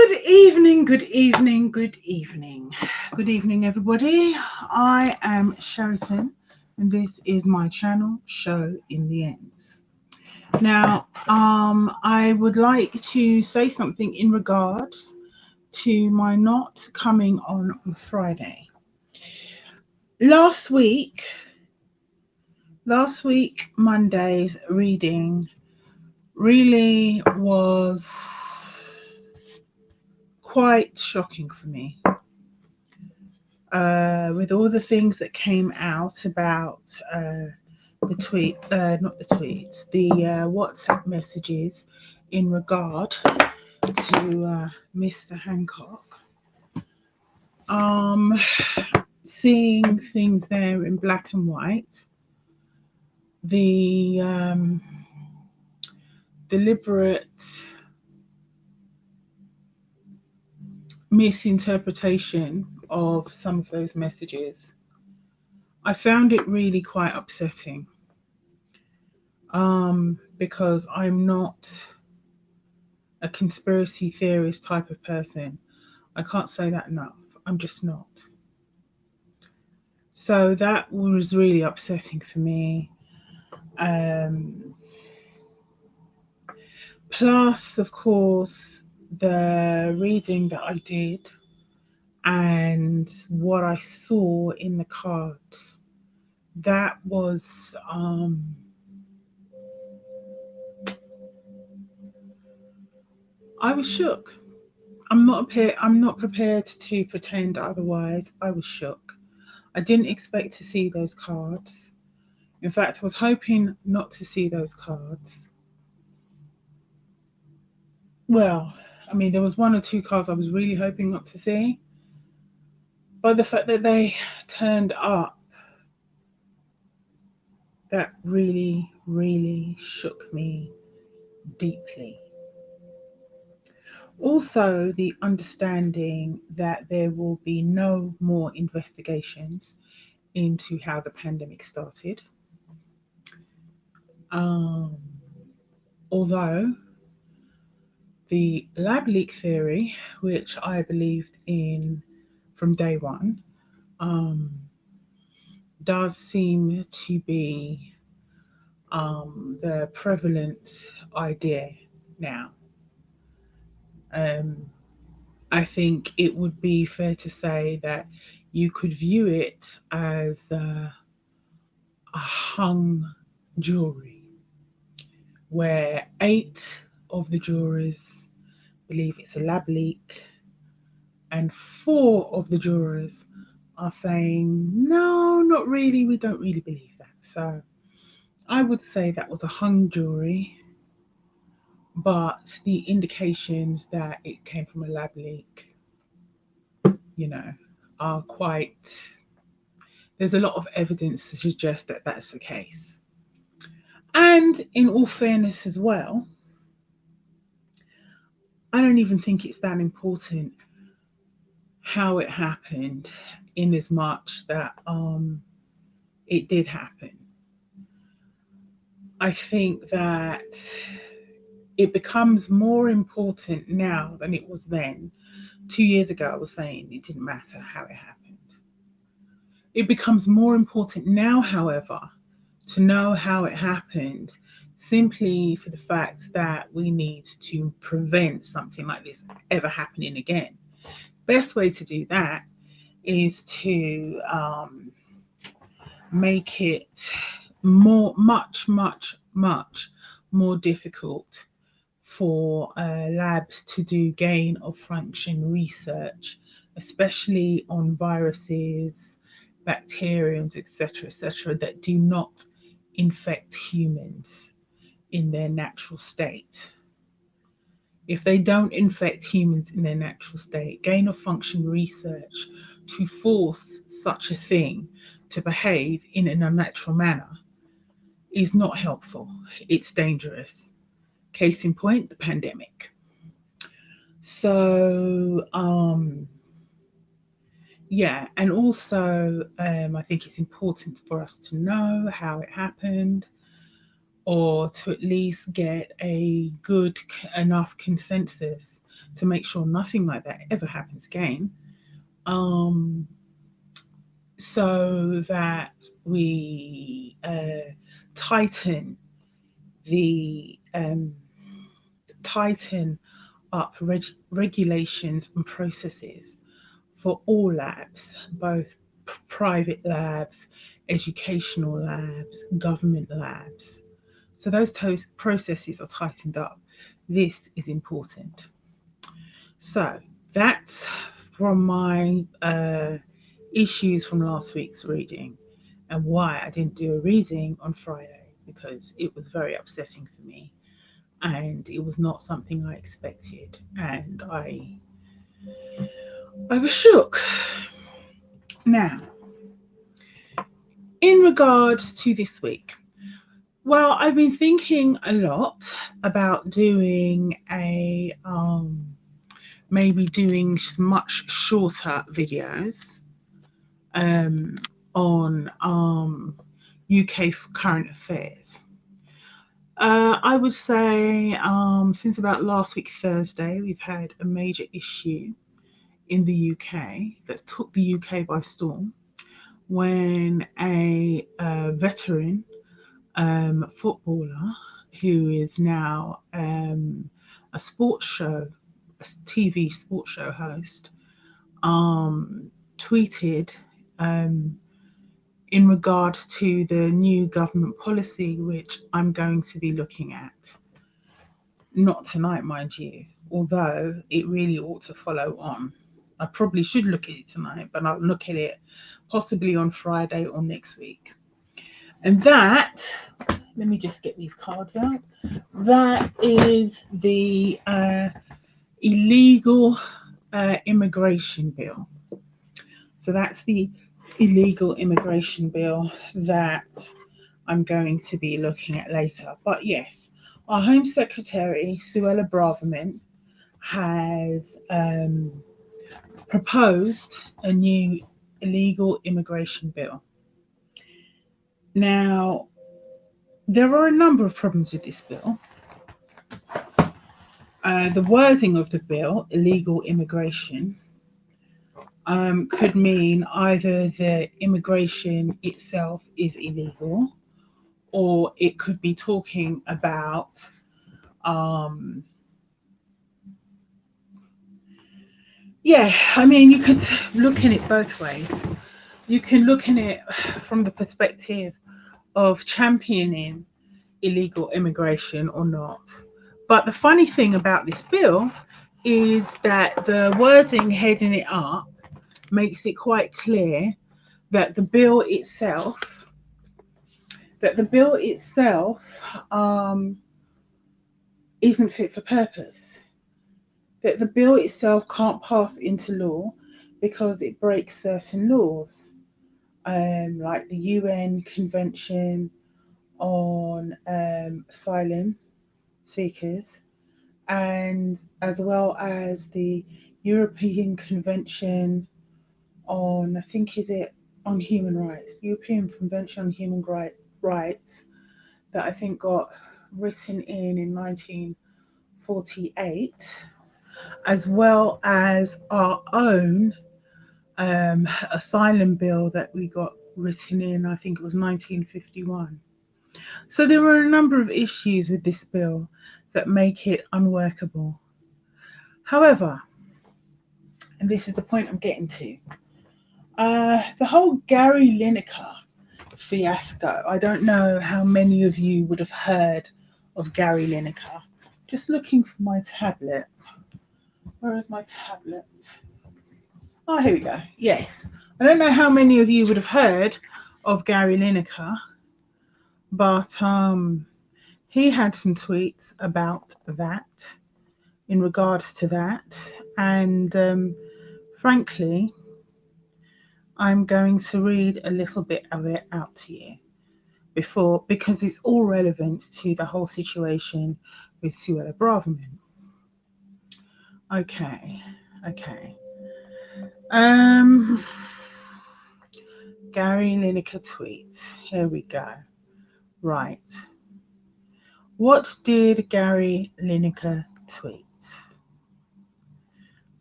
Good evening, good evening, good evening. Good evening, everybody. I am Sheraton, and this is my channel, Show in the Ends. Now, I would like to say something in regards to my not coming on Friday. Last week, Monday's reading really was quite shocking for me. With all the things that came out about the tweet, not the tweets, the WhatsApp messages in regard to Mr. Hancock. Seeing things there in black and white, the deliberate misinterpretation of some of those messages, I found it really quite upsetting. Because I'm not a conspiracy theorist type of person. I can't say that enough. I'm just not. So that was really upsetting for me. Plus, of course, the reading that I did and what I saw in the cards. That was I was shook. I'm not prepared to pretend otherwise. I was shook. I didn't expect to see those cards. In fact, I was hoping not to see those cards. Well, I mean, there was one or two cards I was really hoping not to see. But the fact that they turned up, that really, really shook me deeply. Also, the understanding that there will be no more investigations into how the pandemic started. Although the lab leak theory, which I believed in from day one, does seem to be the prevalent idea now. I think it would be fair to say that you could view it as a hung jury, where 8 of the jurors believe it's a lab leak, and 4 of the jurors are saying, no, not really, we don't really believe that. So I would say that was a hung jury, but the indications that it came from a lab leak, are quite, there's a lot of evidence to suggest that that's the case. And in all fairness as well, I don't even think it's that important how it happened, in as much that it did happen. I think that it becomes more important now than it was then. 2 years ago, I was saying it didn't matter how it happened. It becomes more important now, however, to know how it happened, simply for the fact that we need to prevent something like this ever happening again. Best way to do that is to make it much more difficult for labs to do gain of function research, especially on viruses, bacteriums, etc., that do not infect humans in their natural state. If they don't infect humans in their natural state, gain of function research to force such a thing to behave in an unnatural manner is not helpful. It's dangerous. Case in point, the pandemic. So, yeah, and also I think it's important for us to know how it happened, or to at least get a good enough consensus to make sure nothing like that ever happens again. So that we tighten the tighten up regulations and processes for all labs, both private labs, educational labs, government labs. So those processes are tightened up. This is important. So that's from my issues from last week's reading, and why I didn't do a reading on Friday, because it was very upsetting for me and it was not something I expected, and I was shook. Now, in regards to this week, well, I've been thinking a lot about doing a maybe doing much shorter videos on UK current affairs. I would say since about last week Thursday, we've had a major issue in the UK that took the UK by storm, when a veteran footballer who is now a sports show, a TV sports show host, tweeted in regards to the new government policy, which I'm going to be looking at. Not tonight, mind you, although it really ought to follow on. I probably should look at it tonight, but I'll look at it possibly on Friday or next week. And that, let me just get these cards out. That is the illegal immigration bill. So that's the illegal immigration bill that I'm going to be looking at later. But yes, our Home Secretary, Suella Braverman, has proposed a new illegal immigration bill. Now, there are a number of problems with this bill. The wording of the bill, illegal immigration, could mean either the immigration itself is illegal, or it could be talking about you could look at it both ways. You can look at it from the perspective of championing illegal immigration or not. But the funny thing about this bill is that the wording heading it up makes it quite clear that the bill itself isn't fit for purpose. That the bill itself can't pass into law because it breaks certain laws, like the UN Convention on Asylum Seekers, and as well as the European Convention on, I think, is it on human rights, European Convention on Human Rights, that I think got written in 1948, as well as our own asylum bill that we got written in, I think it was 1951. So there were a number of issues with this bill that make it unworkable. However, and this is the point I'm getting to, the whole Gary Lineker fiasco. I don't know how many of you would have heard of Gary Lineker. Just looking for my tablet. Where is my tablet? Oh, here we go. Yes. I don't know how many of you would have heard of Gary Lineker, but he had some tweets about that, in regards to that, and frankly, I'm going to read a little bit of it out to you because it's all relevant to the whole situation with Suella Braverman. Okay. Gary Lineker tweet. Here we go. Right. What did Gary Lineker tweet?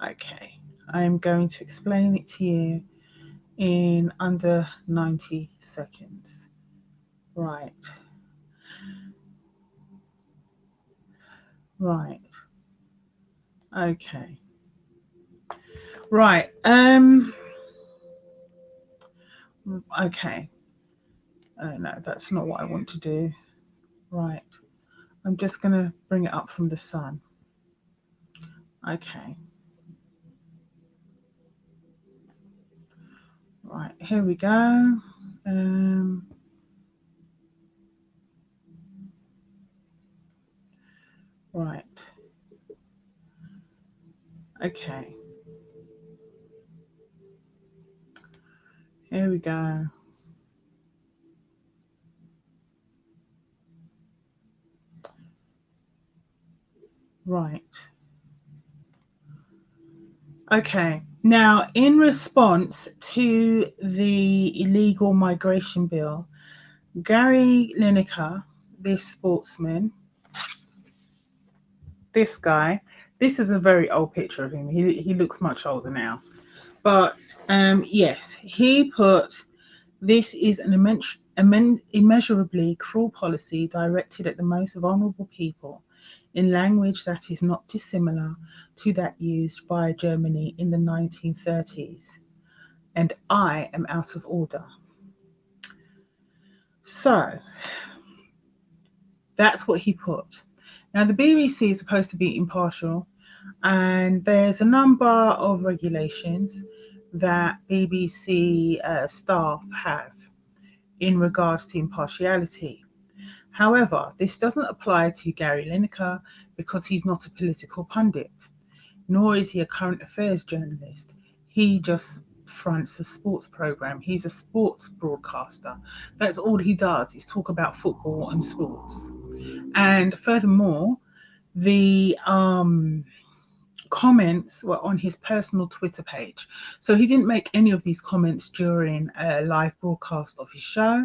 Okay, I'm going to explain it to you in under 90 seconds. Right, right, okay, right, okay. No, that's not what I want to do. Right, I'm just going to bring it up from the sun. Okay, right, here we go. Right, okay, here we go. Right, okay. Now, in response to the illegal migration bill, Gary Lineker, this sportsman, this guy, this is a very old picture of him. He looks much older now. But yes, he put this is an immeasurably cruel policy directed at the most vulnerable people in language that is not dissimilar to that used by Germany in the 1930s. And I am out of order. So that's what he put. Now, the BBC is supposed to be impartial, and there's a number of regulations that BBC staff have in regards to impartiality. However, this doesn't apply to Gary Lineker because he's not a political pundit, nor is he a current affairs journalist. He just fronts a sports program. He's a sports broadcaster. That's all he does is talk about football and sports. And furthermore, the comments were on his personal Twitter page. So he didn't make any of these comments during a live broadcast of his show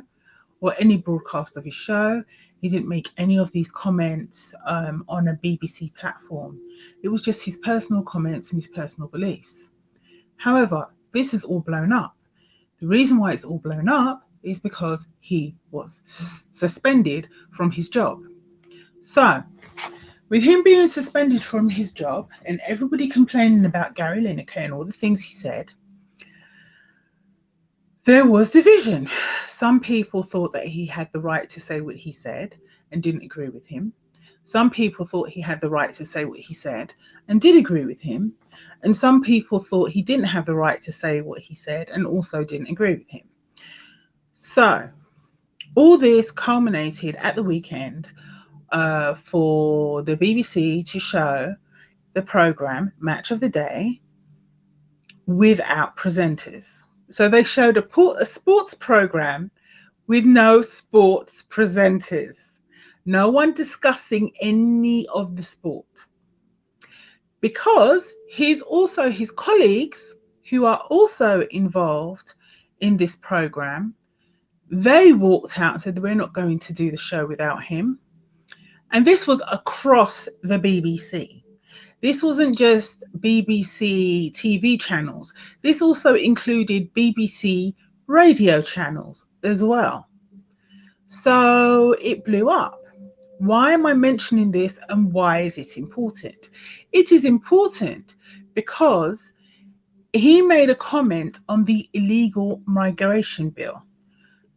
or any broadcast of his show. He didn't make any of these comments on a BBC platform. It was just his personal comments and his personal beliefs. However, this is all blown up. The reason why it's all blown up is because he was suspended from his job. So, with him being suspended from his job and everybody complaining about Gary Lineker and all the things he said, there was division. Some people thought that he had the right to say what he said and didn't agree with him. Some people thought he had the right to say what he said and did agree with him. And some people thought he didn't have the right to say what he said and also didn't agree with him. So, all this culminated at the weekend for the BBC to show the programme Match of the Day without presenters. So they showed a sports programme with no sports presenters, no one discussing any of the sport. Because his colleagues who are also involved in this programme, they walked out and said we're not going to do the show without him. And this was across the BBC. This wasn't just BBC TV channels. This also included BBC radio channels as well. So it blew up. Why am I mentioning this and why is it important? It is important because he made a comment on the illegal migration bill,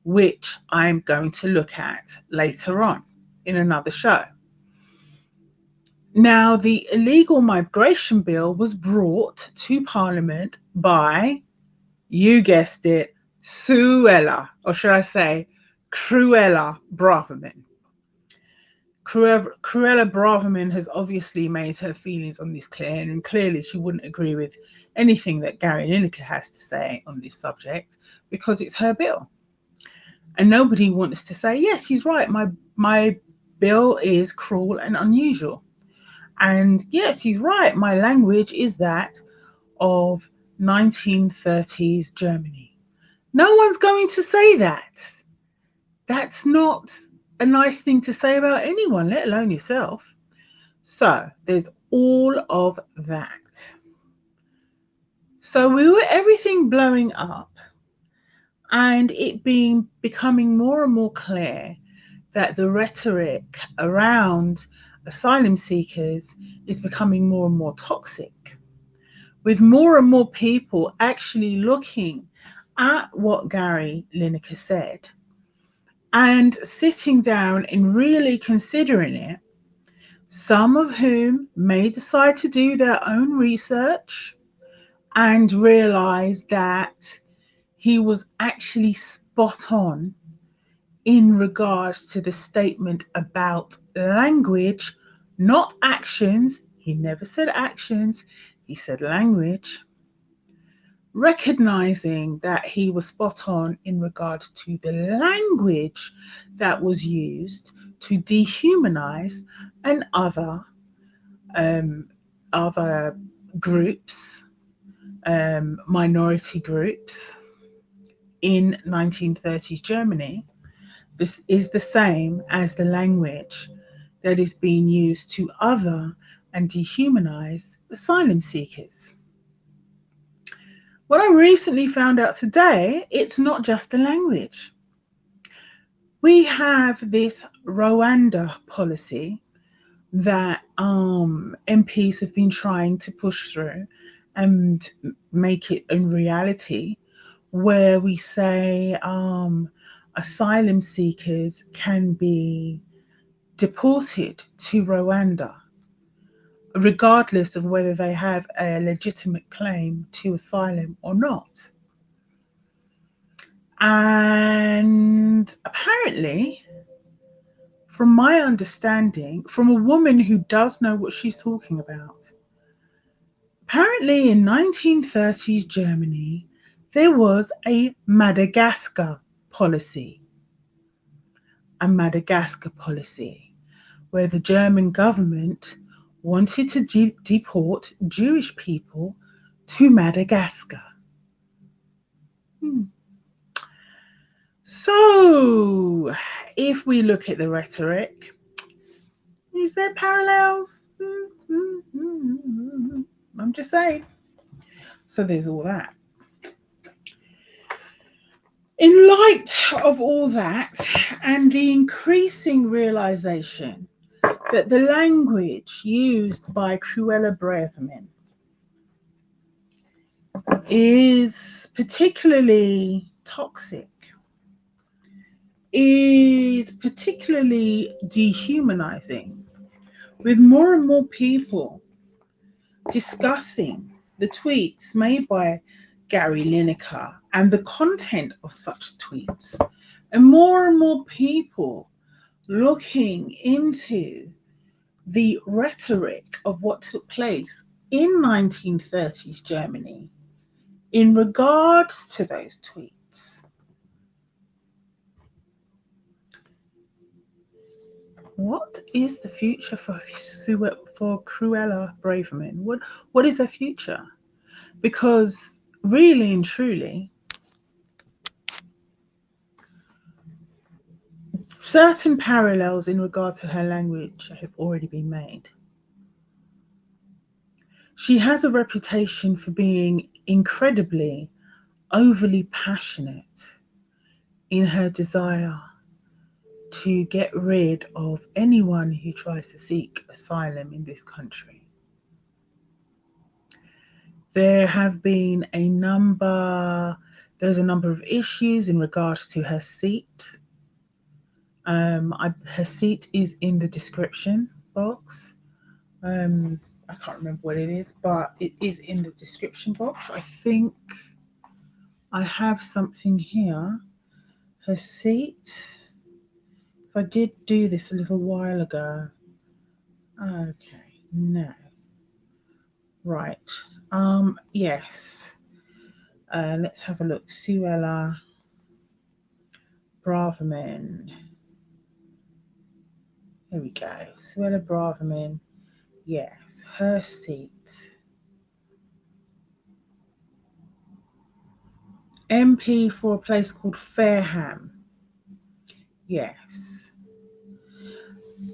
which I'm going to look at later on in another show. Now, the illegal migration bill was brought to Parliament by, you guessed it, Suella, or should I say, Cruella Braverman. Cruella Braverman has obviously made her feelings on this clear, and clearly she wouldn't agree with anything that Gary Lineker has to say on this subject because it's her bill. And nobody wants to say, yes, he's right, my bill is cruel and unusual. And yes, he's right, my language is that of 1930s Germany. No one's going to say that. That's not a nice thing to say about anyone, let alone yourself. So there's all of that. So everything blowing up and it becoming more and more clear that the rhetoric around asylum seekers is becoming more and more toxic, with more and more people actually looking at what Gary Lineker said and sitting down and really considering it, some of whom may decide to do their own research and realize that he was actually spot on in regards to the statement about language, not actions. He never said actions, he said language. Recognizing that he was spot on in regards to the language that was used to dehumanize and um, other groups, minority groups in 1930s Germany. This is the same as the language that is being used to other and dehumanize asylum seekers. What I recently found out today, it's not just the language. We have this Rwanda policy that MPs have been trying to push through and make it a reality, where we say asylum seekers can be deported to Rwanda, regardless of whether they have a legitimate claim to asylum or not. And apparently, from my understanding, from a woman who does know what she's talking about, apparently in 1930s Germany, there was a Madagascar policy. A Madagascar policy where the German government wanted to deport Jewish people to Madagascar. So, if we look at the rhetoric, is there parallels? I'm just saying. So, there's all that. In light of all that and the increasing realization that the language used by Cruella Braverman is particularly toxic, is particularly dehumanizing, with more and more people discussing the tweets made by Gary Lineker and the content of such tweets, and more people looking into the rhetoric of what took place in 1930s Germany in regards to those tweets. What is the future for Cruella Braverman? What is her future? Because really and truly, certain parallels in regard to her language have already been made. She has a reputation for being incredibly overly passionate in her desire to get rid of anyone who tries to seek asylum in this country. There's a number of issues in regards to her seat. Her seat is in the description box. I can't remember what it is, but it is in the description box. I think I have something here. Her seat. I did do this a little while ago. Okay, no. Right. Yes. Let's have a look. Suella, Braverman. Here we go. Suella Braverman. Yes, her seat. MP for a place called Fareham. Yes.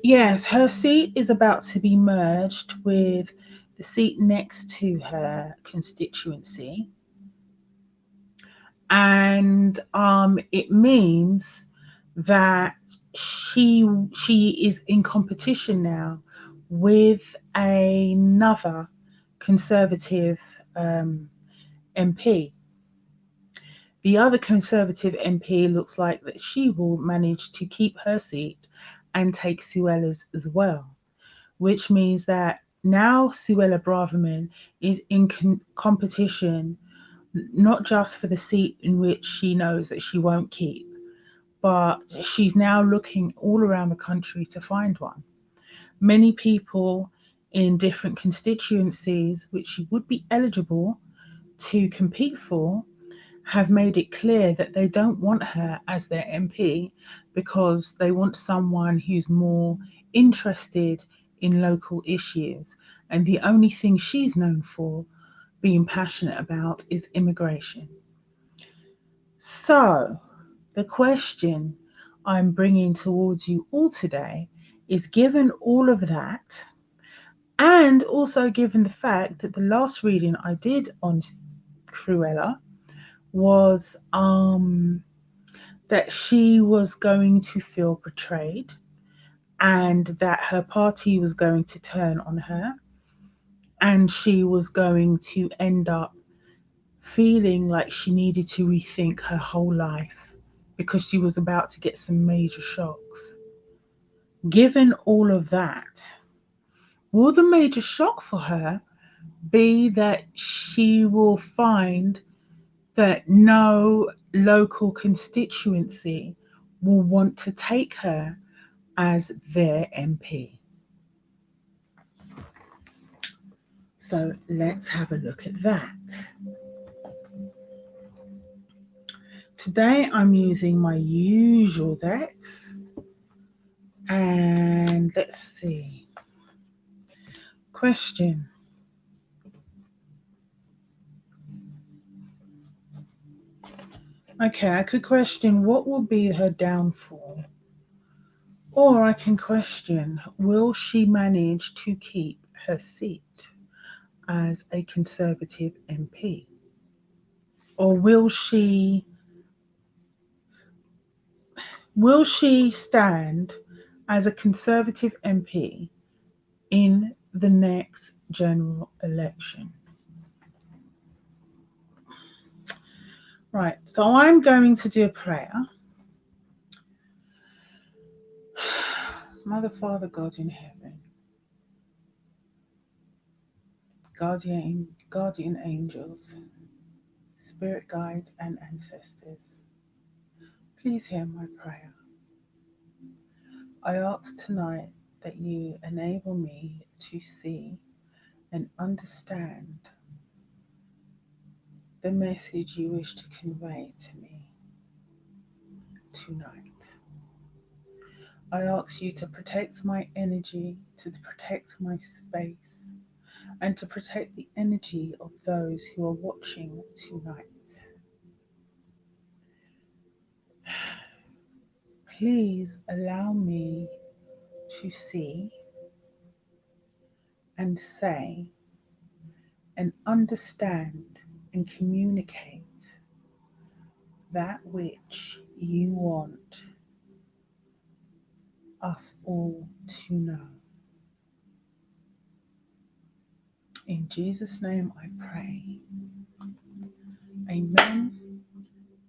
Yes, her seat is about to be merged with the seat next to her constituency, and it means that she is in competition now with another Conservative MP. The other Conservative MP looks like that she will manage to keep her seat and take Suella's as well, which means that now Suella Braverman is in competition not just for the seat in which she knows that she won't keep, but she's now looking all around the country to find one. Many people in different constituencies which she would be eligible to compete for have made it clear that they don't want her as their MP because they want someone who's more interested in local issues. And the only thing she's known for being passionate about is immigration. So, the question I'm bringing towards you all today is, given all of that, and also given the fact that the last reading I did on Cruella was that she was going to feel betrayed and that her party was going to turn on her and she was going to end up feeling like she needed to rethink her whole life because she was about to get some major shocks. Given all of that, will the major shock for her be that she will find that no local constituency will want to take her as their MP? So let's have a look at that. Today I'm using my usual decks, and let's see. Question. Okay, I could question what will be her downfall, or I can question, will she manage to keep her seat as a Conservative MP? Or will she stand as a Conservative MP in the next general election? Right, so I'm going to do a prayer. Mother, Father, God in heaven, guardian angels, spirit guides and ancestors, please hear my prayer. I ask tonight that you enable me to see and understand the message you wish to convey to me tonight. I ask you to protect my energy, to protect my space, and to protect the energy of those who are watching tonight. Please allow me to see and say and understand and communicate that which you want us all to know. In Jesus' name I pray. Amen,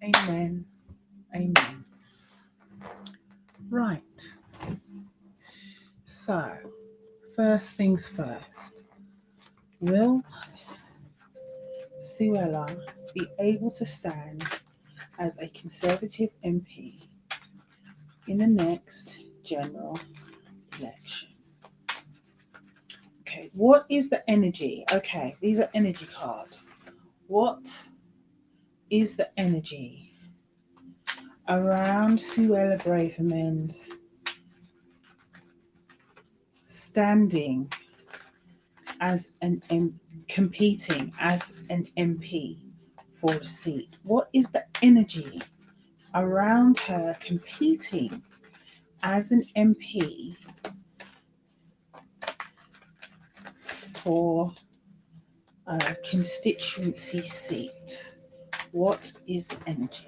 amen, amen. Right. So, first things first. Will Suella be able to stand as a Conservative MP in the next general election? Okay, what is the energy? Okay, these are energy cards. What is the energy around Suella Braverman's standing as competing as an MP for a seat? What is the energy around her competing as an MP for a constituency seat. What is the energy?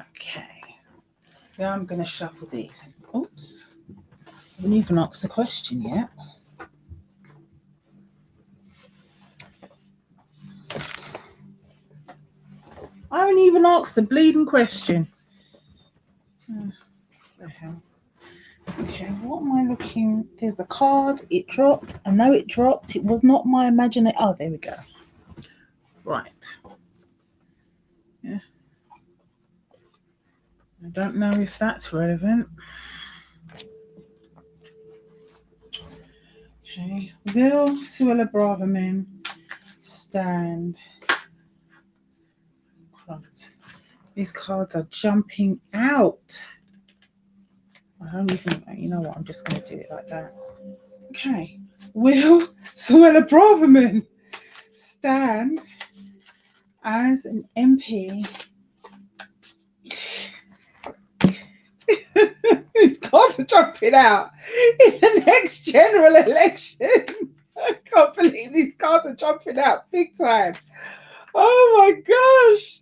Okay, now I'm going to shuffle these. Oops, I haven't even asked the question yet. I haven't even asked the bleeding question. What the hell? Okay, what am I looking? There's a card. It dropped. I know it dropped. It was not my imagination. Oh, there we go. Right. Yeah. I don't know if that's relevant. Okay. Will Suella Braverman stand? These cards are jumping out. I don't even, you know what, I'm just going to do it like that. Okay. Will Suella Braverman stand as an MP? These cards are jumping out in the next general election. I can't believe these cards are jumping out big time. Oh my gosh.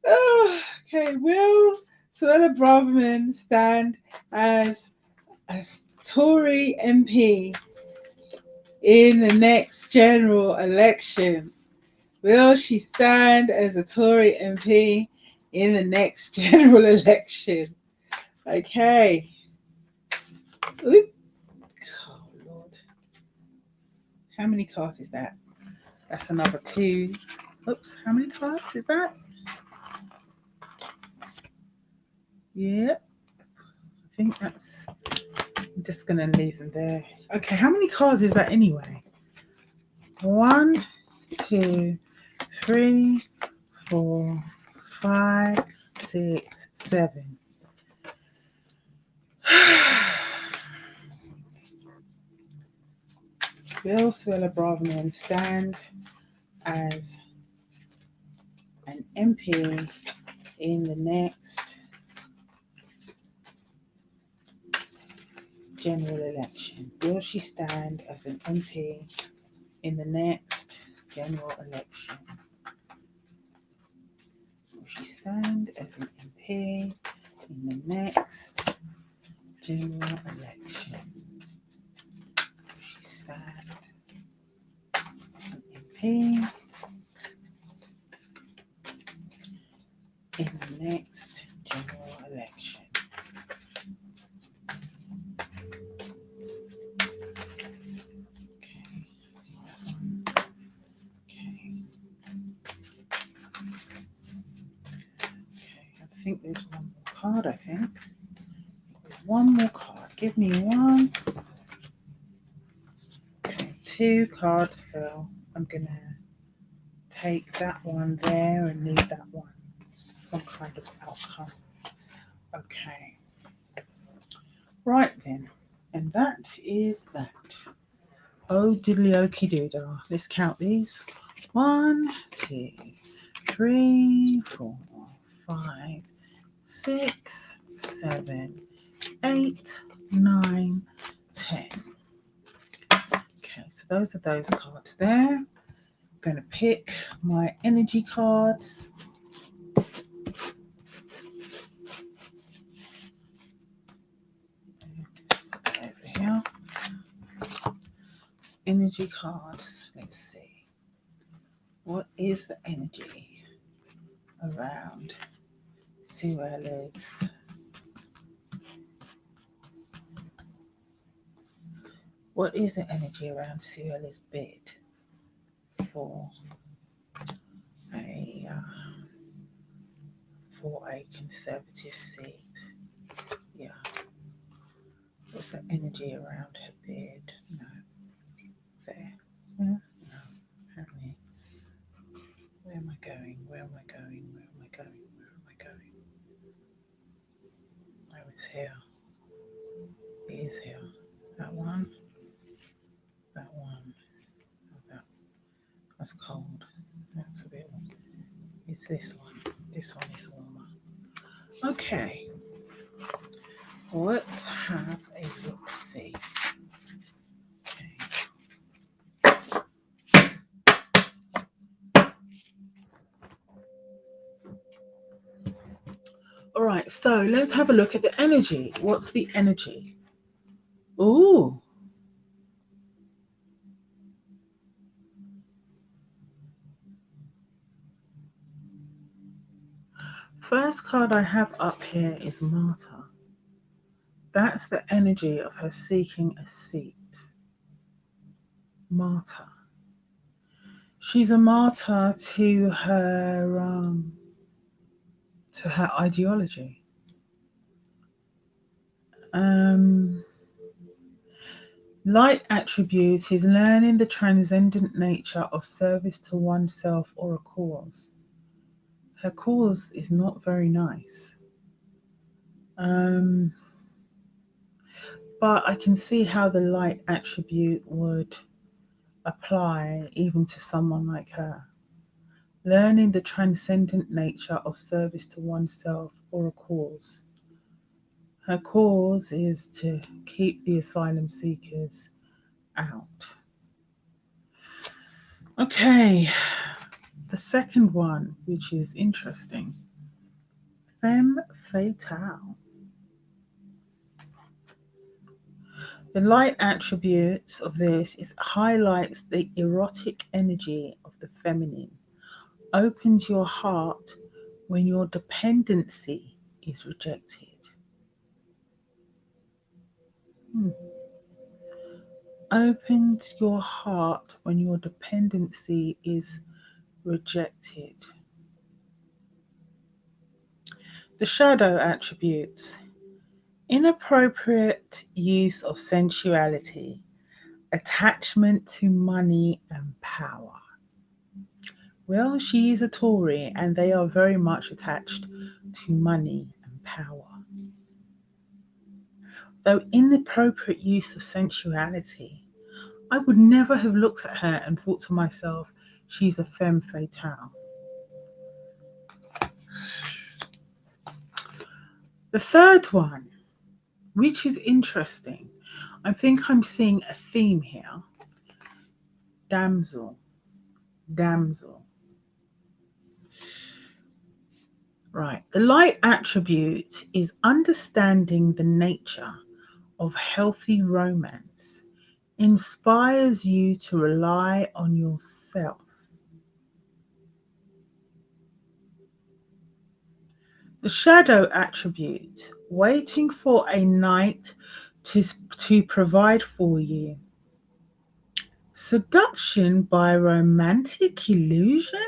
Oh, okay, will Suella Braverman stand as a Tory MP in the next general election? Will she stand as a Tory MP in the next general election? Okay. Oop. Oh, Lord. How many cards is that? That's another 2. Oops, how many cards is that? Yep. I think that's... I'm just going to leave them there. Okay, how many cards is that anyway? 1, 2, 3, 4, 5, 6, 7. Will Suella Braverman stand as an MP in the next general election? Will she stand as an MP in the next general election? Will she stand as an MP in the next general election? Will she stand as an MP in the next general election? I think there's one more card, I think. There's one more card. Give me one. Okay, 2 cards fell. I'm going to take that one there and leave that one. Some kind of outcome. Okay. Right then. And that is that. Oh, diddly okie doodah. Let's count these. 1, 2, 3, 4, 5, 6, 7, 8, 9, 10. Okay, so those are those cards there. I'm going to pick my energy cards. Over here. Energy cards. Let's see. What is the energy around Suella's? What is the energy around Suella's bid for a Conservative seat? Yeah. What's the energy around her bid? No. There. Yeah. No. Apparently. Where am I going? Where am I going? Where am I going? Where am I going? Oh, it's here. It is here. That one. That one. Oh, that's cold. That's a bit warm. It's this one. This one is warmer. Okay. Let's have a look see. Okay. All right, so let's have a look at the energy. What's the energy? Ooh, first card I have up here is Martyr. That's the energy of her seeking a seat. Martyr. She's a martyr to her ideology. Um, Light attribute is learning the transcendent nature of service to oneself or a cause. Her cause is not very nice. Um, but I can see how the light attribute would apply even to someone like her. Learning the transcendent nature of service to oneself or a cause. Her cause is to keep the asylum seekers out. Okay, the second one, which is interesting, femme fatale. The light attributes of this is highlights the erotic energy of the feminine, opens your heart when your dependency is rejected. Hmm. Opens your heart when your dependency is rejected. The shadow attributes inappropriate use of sensuality, attachment to money and power. Well, she is a Tory and they are very much attached to money and power. Though inappropriate use of sensuality, I would never have looked at her and thought to myself, she's a femme fatale. The third one, which is interesting, I think I'm seeing a theme here. Damsel, damsel. Right. The light attribute is understanding the nature of healthy romance, inspires you to rely on yourself. The shadow attribute, waiting for a knight to provide for you. Seduction by romantic illusion?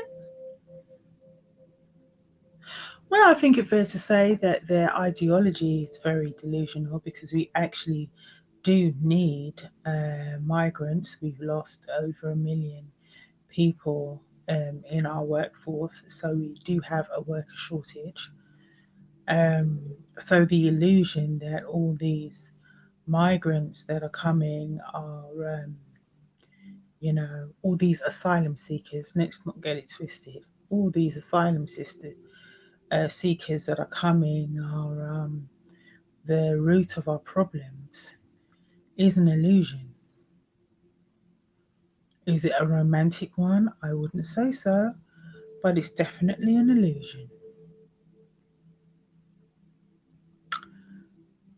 Well, I think it's fair to say that their ideology is very delusional because we actually do need migrants. We've lost over 1 million people in our workforce, so we do have a worker shortage. So the illusion that all these migrants that are coming are, all these asylum seekers, let's not get it twisted, all these seekers that are coming are the root of our problems is an illusion. Is it a romantic one? I wouldn't say so, but it's definitely an illusion.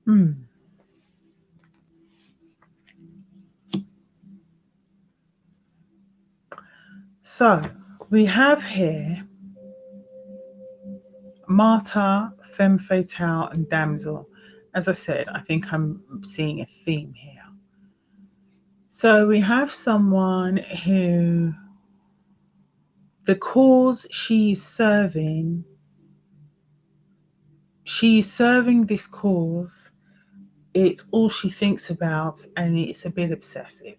Hmm. So we have here martyr, femme fatale, and damsel. As I said, I think I'm seeing a theme here. So we have someone who the cause she's serving this cause, it's all she thinks about, and it's a bit obsessive.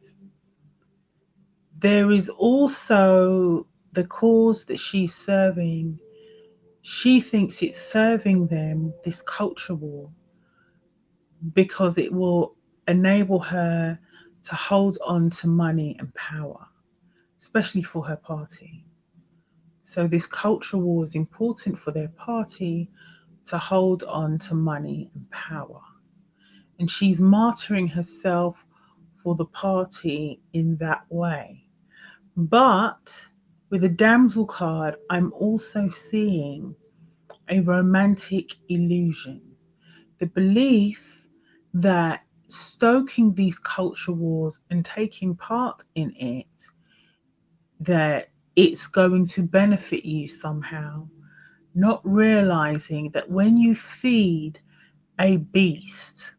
There is also the cause that she's serving, she thinks it's serving them this culture war because it will enable her to hold on to money and power, especially for her party. So this culture war is important for their party to hold on to money and power. and she's martyring herself for the party in that way. But with the damsel card, I'm also seeing a romantic illusion. The belief that stoking these culture wars and taking part in it, that it's going to benefit you somehow, not realizing that when you feed a beast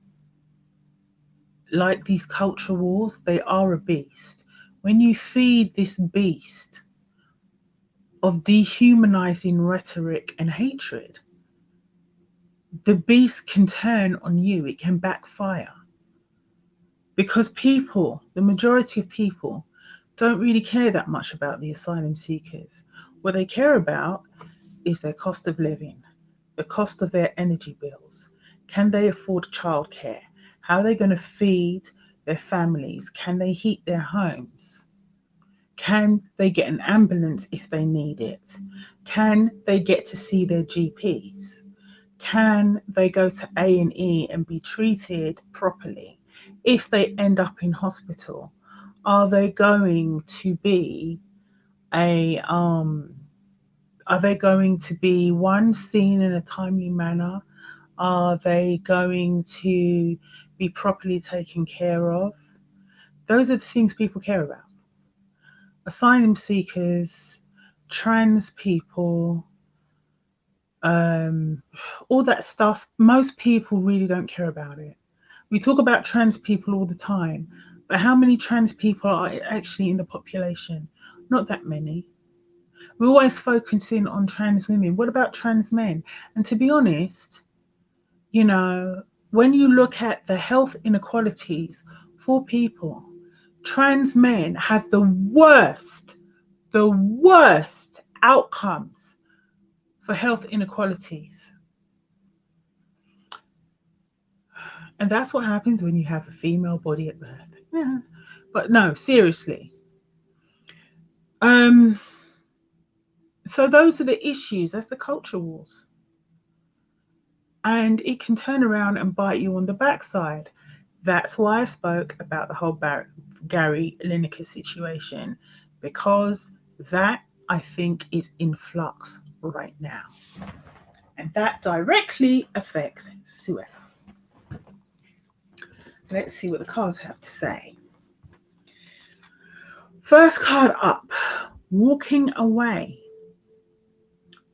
like these culture wars, they are a beast. When you feed this beast of dehumanizing rhetoric and hatred, the beast can turn on you, it can backfire. Because people, the majority of people, don't really care that much about the asylum seekers. What they care about is their cost of living, the cost of their energy bills. Can they afford childcare? How are they going to feed their families? Can they heat their homes? Can they get an ambulance if they need it? Can they get to see their GPs? Can they go to A&E and be treated properly? If they end up in hospital, are they going to be a are they going to be one seen in a timely manner? Are they going to be properly taken care of? Those are the things people care about. Asylum seekers, trans people, um, all that stuff, most people really don't care about it. We talk about trans people all the time, but how many trans people are actually in the population? Not that many. We're always focusing on trans women. What about trans men? And to be honest, when you look at the health inequalities for people, trans men have the worst outcomes for health inequalities. And that's what happens when you have a female body at birth. Yeah. But no, seriously. Um, so those are the issues. That's the culture wars. And it can turn around and bite you on the backside. That's why I spoke about the whole Gary Lineker situation, because that, I think, is in flux right now. And that directly affects Suella. Let's see what the cards have to say. First card up, walking away.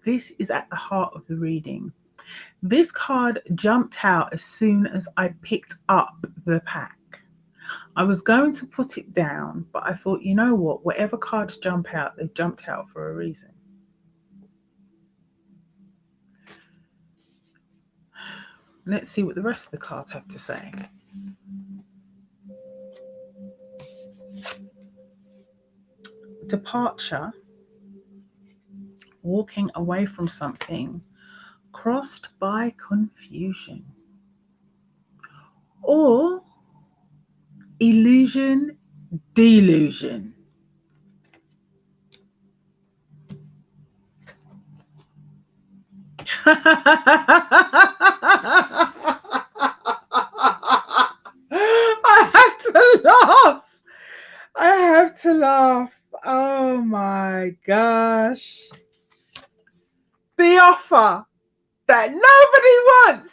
This is at the heart of the reading. This card jumped out as soon as I picked up the pack. I was going to put it down, but I thought, you know what? Whatever cards jump out, they jumped out for a reason. Let's see what the rest of the cards have to say. Departure, walking away from something, crossed by confusion, or illusion, delusion. I have to laugh. I have to laugh. Oh my gosh. The offer that nobody wants.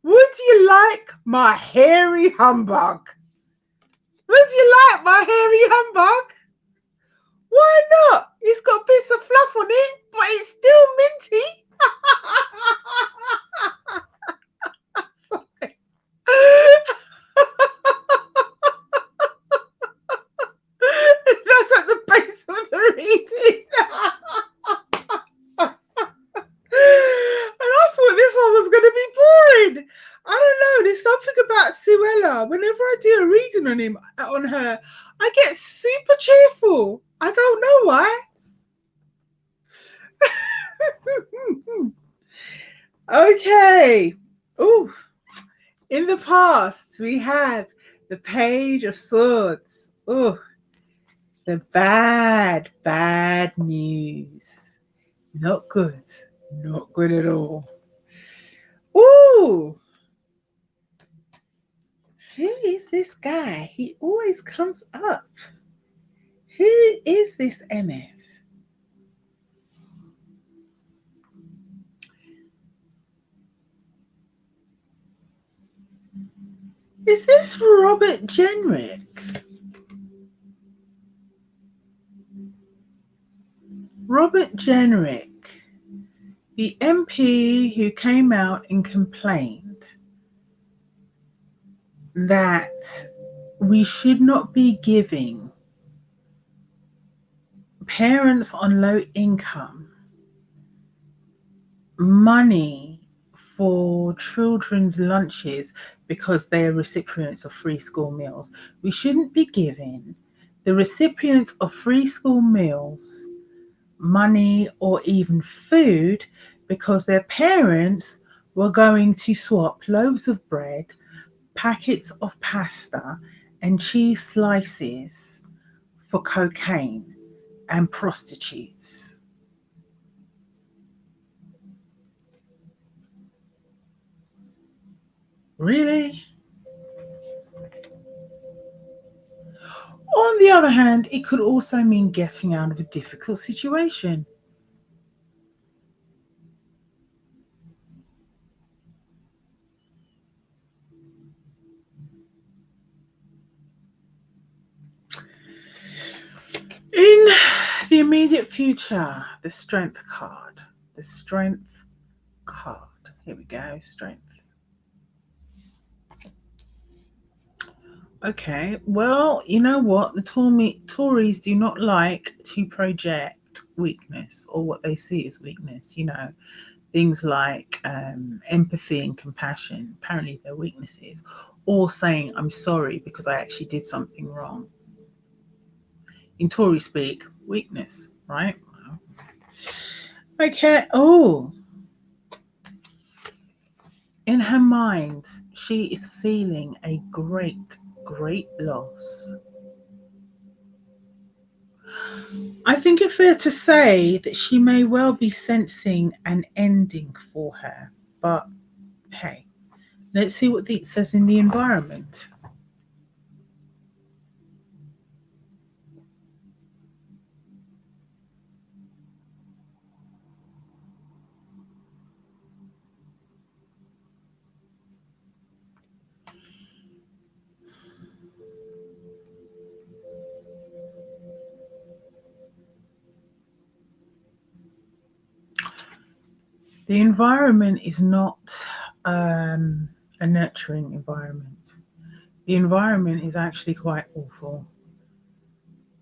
Would you like my hairy humbug? Would you like my hairy humbug? Why not? It's got bits of fluff on it, but it's still minty. Sorry. That's at the base of the reading. And I thought this one was going to be boring. I don't know. There's something about Suella. Whenever I do a reading on her, I get super cheerful. I don't know why. Okay. Ooh. In the past, we had the Page of Swords. Ooh. The bad, bad news. Not good. Not good at all. Ooh. is this guy? He always comes up. Who is this MF? Is this Robert Jenrick? Robert Jenrick, the MP who came out and complained that we should not be giving parents on low income money for children's lunches because they are recipients of free school meals. We shouldn't be giving the recipients of free school meals money or even food because their parents were going to swap loaves of bread, packets of pasta, and cheese slices for cocaine and prostitutes. Really? On the other hand, it could also mean getting out of a difficult situation. In the immediate future, the strength card. The strength card. Here we go, strength. Okay, well, you know what? The Tories do not like to project weakness or what they see as weakness. Things like empathy and compassion. Apparently, they're weaknesses. Or saying, I'm sorry because I actually did something wrong. In Tory speak, weakness, right? Okay. Oh, in her mind, she is feeling a great, great loss. I think it's fair to say that she may well be sensing an ending for her. But hey, let's see what it says in the environment. The environment is not a nurturing environment. The environment is actually quite awful.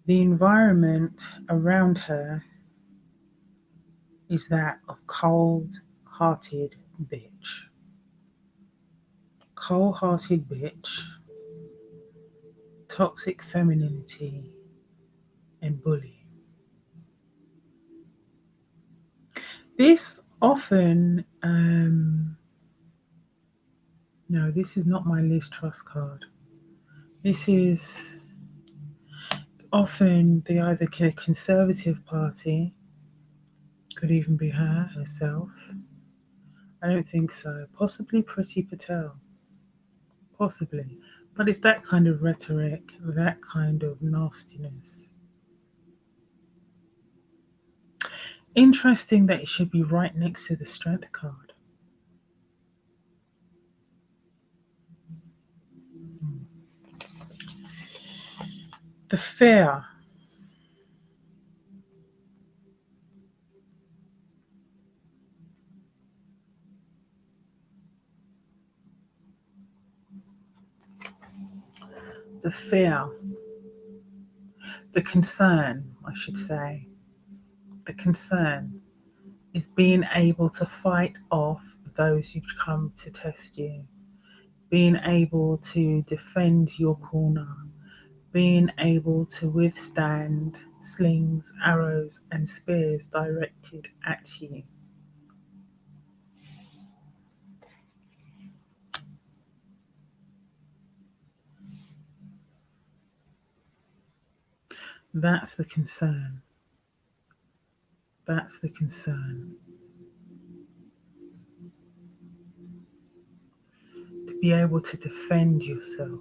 The environment around her is that of cold hearted bitch. Cold hearted bitch, toxic femininity, and bully. This often, no, this is not my Liz Truss card. This is often the either Conservative Party, could even be her herself. I don't think so. Possibly Priti Patel. Possibly. But it's that kind of rhetoric, that kind of nastiness. Interesting that it should be right next to the strength card. The fear. The fear. The concern, I should say. The concern is being able to fight off those who come to test you, being able to defend your corner, being able to withstand slings, arrows, and spears directed at you. That's the concern. That's the concern. To be able to defend yourself.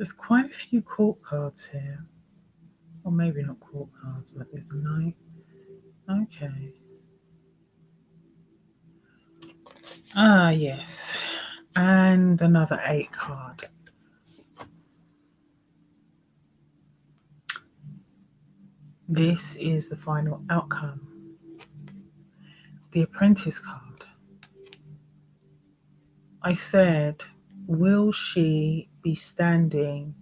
There's quite a few court cards here. Or maybe not court cards, but there's a knight. Okay. Ah, yes. And another 8 card. This is the final outcome. It's the Apprentice card. I said, will she be standing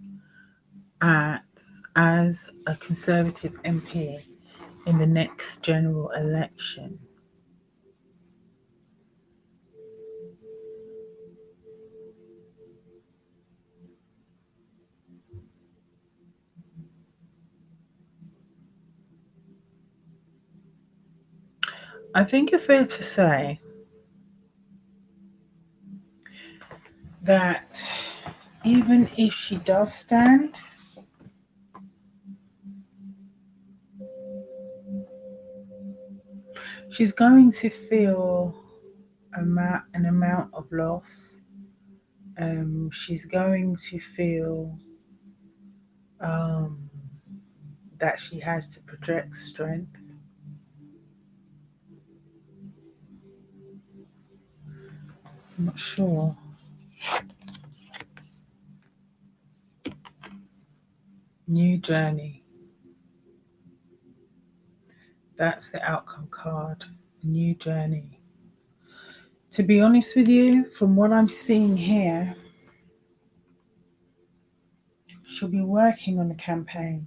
as a Conservative MP in the next general election? I think it's fair to say that even if she does stand, she's going to feel an amount of loss. She's going to feel that she has to project strength. I'm not sure. New journey. That's the outcome card. New journey. To be honest with you, from what I'm seeing here, she'll be working on a campaign.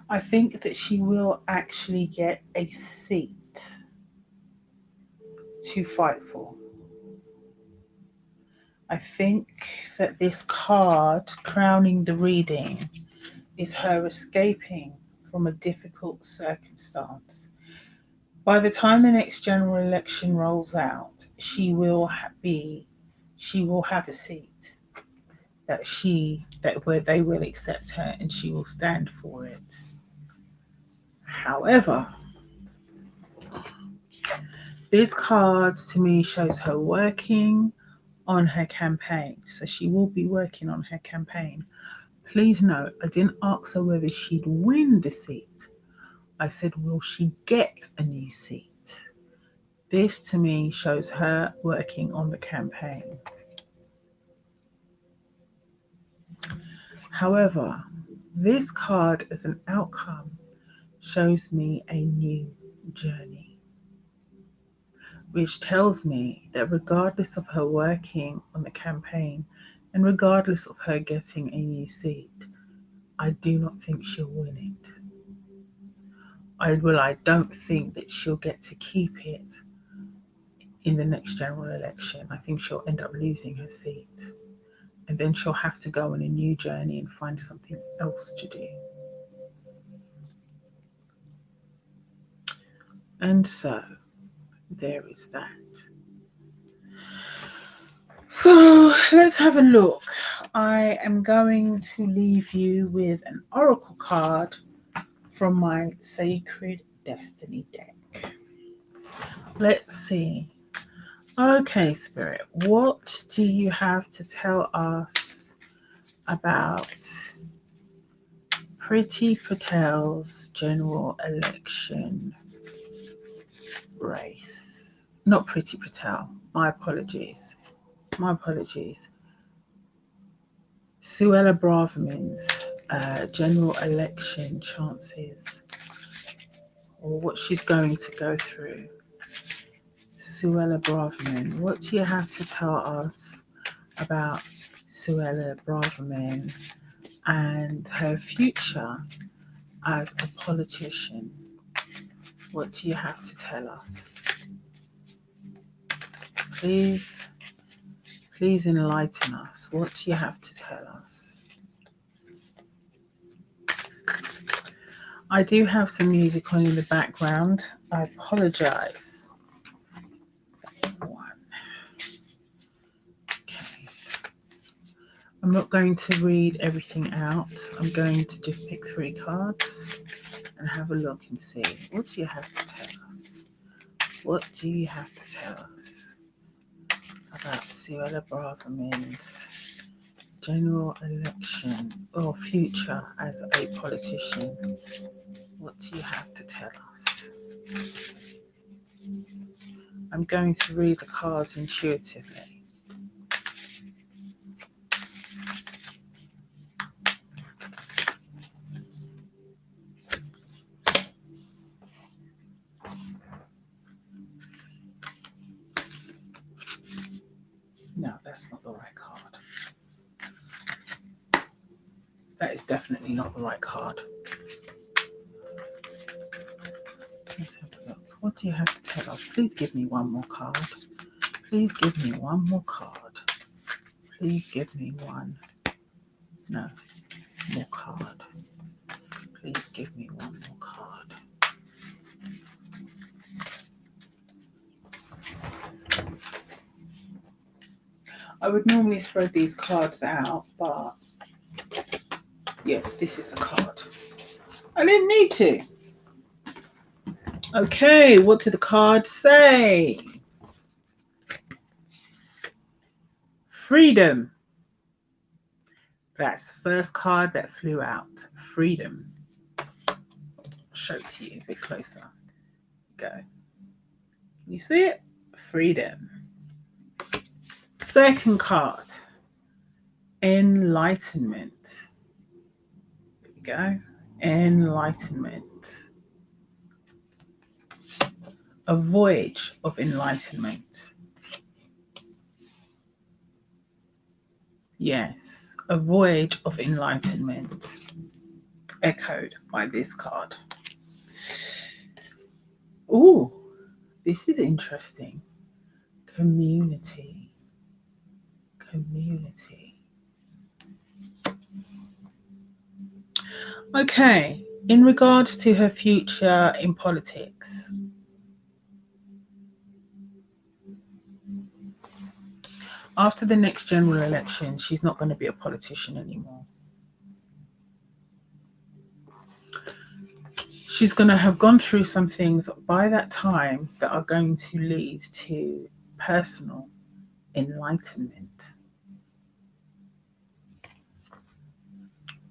I think that she will actually get a seat to fight for. I think that this card crowning the reading is her escaping from a difficult circumstance. By the time the next general election rolls out, she will have a seat where they will accept her and she will stand for it. However, this card to me shows her working on her campaign. So she will be working on her campaign. Please note, I didn't ask her whether she'd win the seat. I said, will she get a new seat? This to me shows her working on the campaign. However, this card as an outcome shows me a new journey, which tells me that regardless of her working on the campaign and regardless of her getting a new seat, I do not think she'll win it. I don't think that she'll get to keep it in the next general election. I think she'll end up losing her seat. And then she'll have to go on a new journey and find something else to do. And so, there is that. So, let's have a look. I am going to leave you with an oracle card from my Sacred Destiny deck. Let's see. Okay, Spirit, what do you have to tell us about Priti Patel's general election race? Not Priti Patel, my apologies. Suella Braverman's general election chances, or what she's going to go through. Suella Braverman, what do you have to tell us about Suella Braverman and her future as a politician? What do you have to tell us? Please enlighten us. What do you have to tell us? I do have some music on in the background. I apologize. That's one. Okay. I'm not going to read everything out. I'm going to just pick 3 cards and have a look and see. What do you have to tell us? What do you have to tell us about Suella Braverman's general election or future as a politician? What do you have to tell us? I'm going to read the cards intuitively. No, that's not the right card. That is definitely not the right card. Let's have a look. What do you have to tell us? Please give me one more card. Please give me one more card. Please give me one. No, more card. Please give me one more card. I would normally spread these cards out, but yes, this is the card. I didn't need to. Okay, what did the card say? Freedom. That's the first card that flew out. Freedom. I'll show it to you a bit closer. Go. You see it? Freedom. Second card. Enlightenment. There we go. Enlightenment. A voyage of enlightenment. Yes, a voyage of enlightenment. Echoed by this card. Ooh, this is interesting. Community. Community. Okay, in regards to her future in politics, after the next general election, she's not going to be a politician anymore. She's going to have gone through some things by that time that are going to lead to personal enlightenment.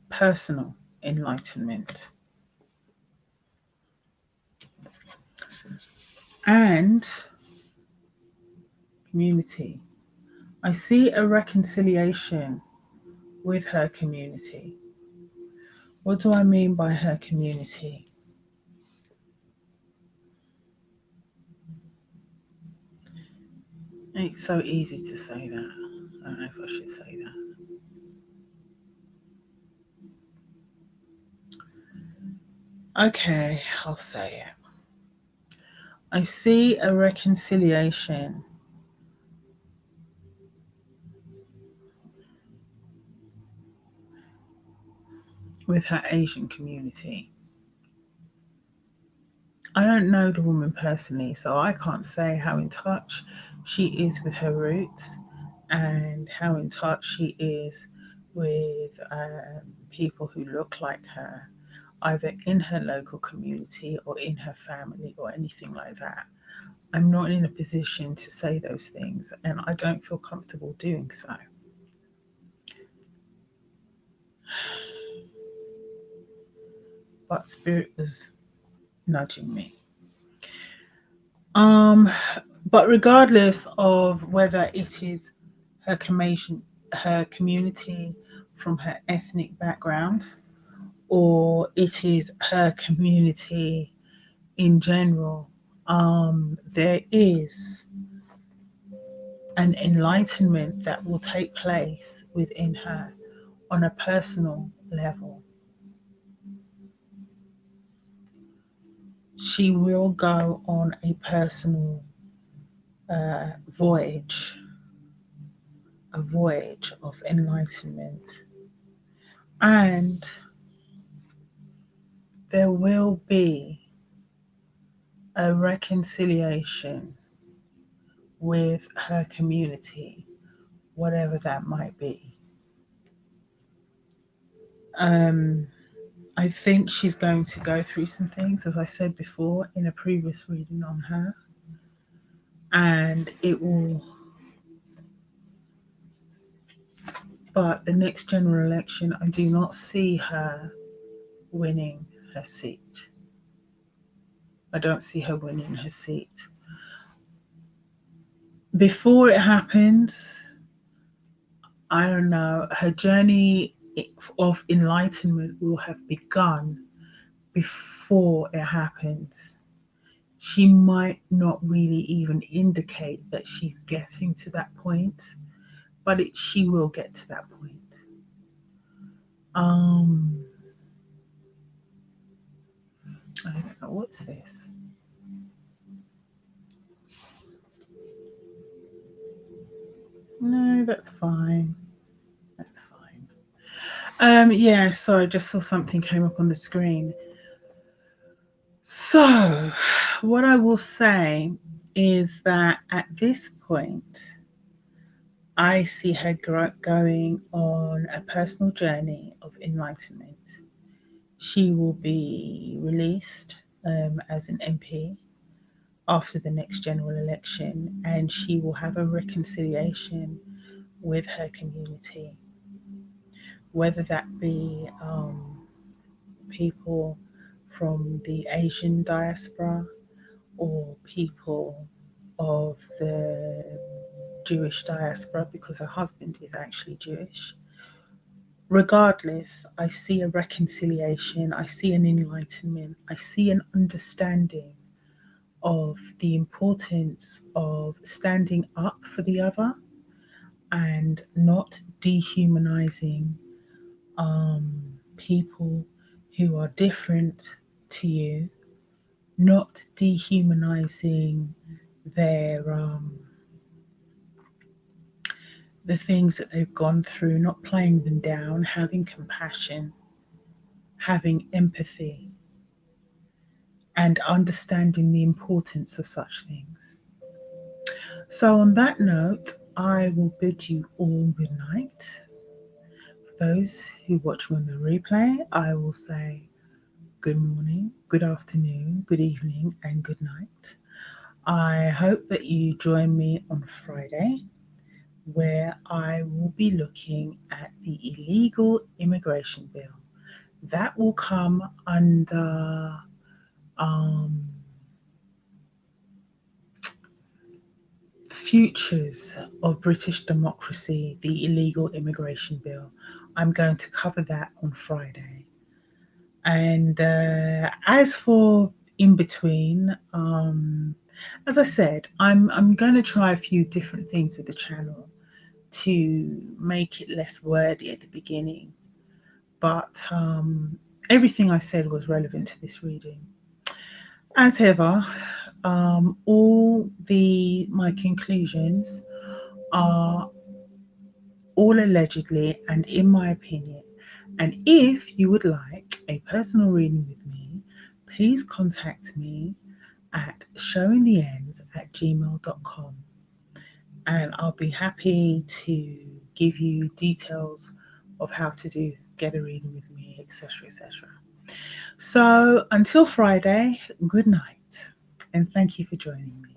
Personal enlightenment. And community. I see a reconciliation with her community. What do I mean by her community? It's so easy to say that. I don't know if I should say that. Okay, I'll say it. I see a reconciliation with her Asian community. I don't know the woman personally, so I can't say how in touch she is with her roots and how in touch she is with people who look like her, either in her local community or in her family or anything like that. I'm not in a position to say those things, and I don't feel comfortable doing so. But Spirit was nudging me. But regardless of whether it is her community from her ethnic background, or it is her community in general, there is an enlightenment that will take place within her on a personal level. She will go on a personal voyage, a voyage of enlightenment. And there will be a reconciliation with her community, whatever that might be. I think she's going to go through some things, as I said before in a previous reading on her, and it will But the next general election, I do not see her winning her seat. I don't see her winning her seat. Before it happens, I don't know, her journey of enlightenment will have begun before it happens. She might not really even indicate that she's getting to that point, but she will get to that point. Um, I don't know, what's this? No, that's fine. That's fine. Yeah, sorry, I just saw something came up on the screen. So, what I will say is that at this point, I see her going on a personal journey of enlightenment. She will be released as an MP after the next general election, and she will have a reconciliation with her community, whether that be people from the Asian diaspora or people of the Jewish diaspora, because her husband is actually Jewish. Regardless, I see a reconciliation, I see an enlightenment, I see an understanding of the importance of standing up for the other and not dehumanizing people who are different to you, not dehumanizing their the things that they've gone through, not playing them down, having compassion, having empathy, and understanding the importance of such things. So, on that note, I will bid you all good night. For those who watch me on the replay, I will say good morning, good afternoon, good evening, and good night. I hope that you join me on Friday, where I will be looking at the illegal immigration bill. That will come under Futures of British Democracy, the illegal immigration bill. I'm going to cover that on Friday. And as for in between, as I said, I'm going to try a few different things with the channel to make it less wordy at the beginning. But everything I said was relevant to this reading. As ever, all my conclusions are all allegedly and in my opinion. And if you would like a personal reading with me, please contact me at showingtheends@gmail.com, and I'll be happy to give you details of how to get a reading with me, etc. etc. So until Friday, good night, and thank you for joining me.